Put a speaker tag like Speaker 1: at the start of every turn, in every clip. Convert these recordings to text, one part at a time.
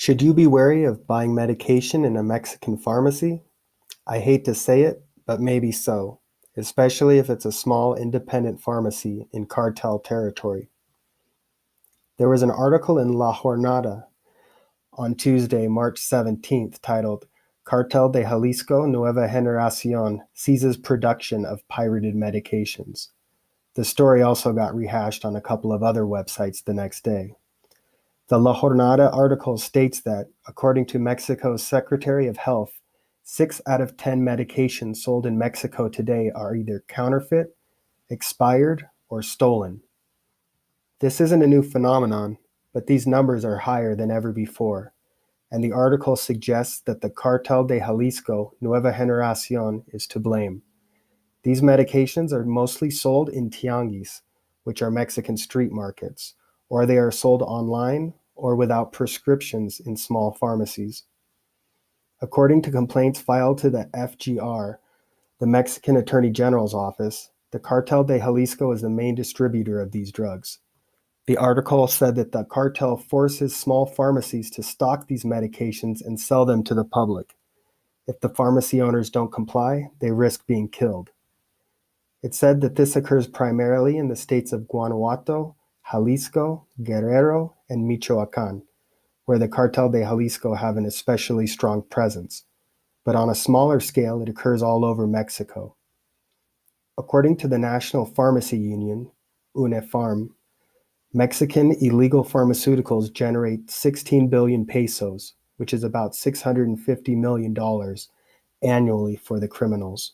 Speaker 1: Should you be wary of buying medication in a Mexican pharmacy? I hate to say it, but maybe so, especially if it's a small independent pharmacy in cartel territory. There was an article in La Jornada on Tuesday, March 17th, titled Cartel de Jalisco Nueva Generación Seizes Production of Pirated Medications. The story also got rehashed on a couple of other websites the next day. The La Jornada article states that, according to Mexico's Secretary of Health, 6 out of 10 medications sold in Mexico today are either counterfeit, expired, or stolen. This isn't a new phenomenon, but these numbers are higher than ever before, and the article suggests that the Cartel de Jalisco Nueva Generación is to blame. These medications are mostly sold in tianguis, which are Mexican street markets, or they are sold online or without prescriptions in small pharmacies. According to complaints filed to the FGR, the Mexican Attorney General's office, the Cartel de Jalisco is the main distributor of these drugs. The article said that the cartel forces small pharmacies to stock these medications and sell them to the public. If the pharmacy owners don't comply, they risk being killed. It said that this occurs primarily in the states of Guanajuato, Jalisco, Guerrero, and Michoacán, where the Cartel de Jalisco have an especially strong presence. But on a smaller scale, it occurs all over Mexico. According to the National Pharmacy Union, UNEPHARM, Mexican illegal pharmaceuticals generate 16 billion pesos, which is about $650 million annually for the criminals.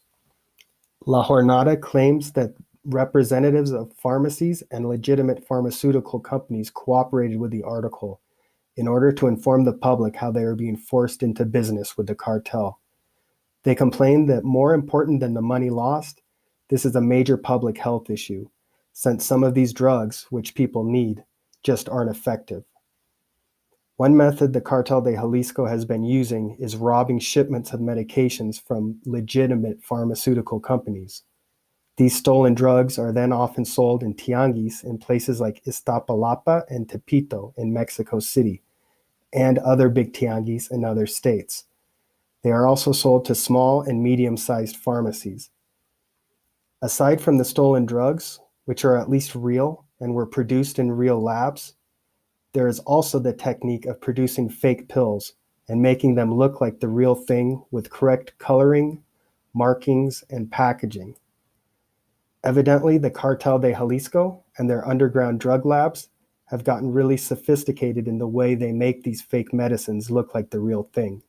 Speaker 1: La Jornada claims that representatives of pharmacies and legitimate pharmaceutical companies cooperated with the article in order to inform the public how they are being forced into business with the cartel. They complained that more important than the money lost, this is a major public health issue, since some of these drugs, which people need, just aren't effective. One method the Cartel de Jalisco has been using is robbing shipments of medications from legitimate pharmaceutical companies. These stolen drugs are then often sold in tianguis in places like Iztapalapa and Tepito in Mexico City, and other big tianguis in other states. They are also sold to small and medium-sized pharmacies. Aside from the stolen drugs, which are at least real and were produced in real labs, there is also the technique of producing fake pills and making them look like the real thing with correct coloring, markings, and packaging. Evidently, the Cartel de Jalisco and their underground drug labs have gotten really sophisticated in the way they make these fake medicines look like the real thing.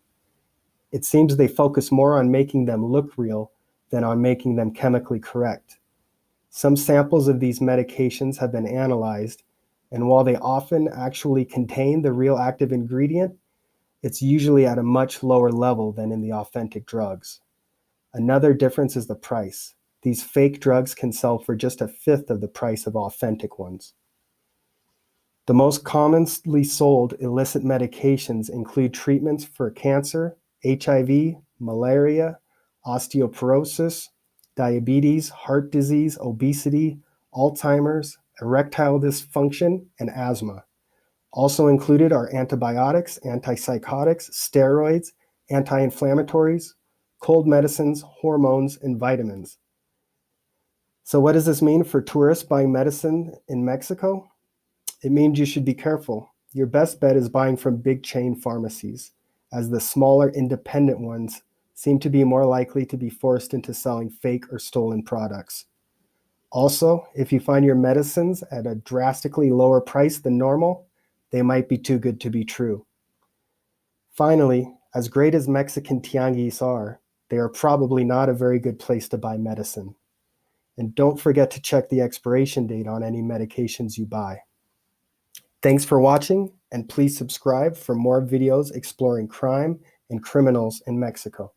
Speaker 1: It seems they focus more on making them look real than on making them chemically correct. Some samples of these medications have been analyzed, and while they often actually contain the real active ingredient, it's usually at a much lower level than in the authentic drugs. Another difference is the price. These fake drugs can sell for just a fifth of the price of authentic ones. The most commonly sold illicit medications include treatments for cancer, HIV, malaria, osteoporosis, diabetes, heart disease, obesity, Alzheimer's, erectile dysfunction, and asthma. Also included are antibiotics, antipsychotics, steroids, anti-inflammatories, cold medicines, hormones, and vitamins. So what does this mean for tourists buying medicine in Mexico? It means you should be careful. Your best bet is buying from big chain pharmacies, as the smaller independent ones seem to be more likely to be forced into selling fake or stolen products. Also, if you find your medicines at a drastically lower price than normal, they might be too good to be true. Finally, as great as Mexican tianguis are, they are probably not a very good place to buy medicine. And don't forget to check the expiration date on any medications you buy. Thanks for watching, and please subscribe for more videos exploring crime and criminals in Mexico.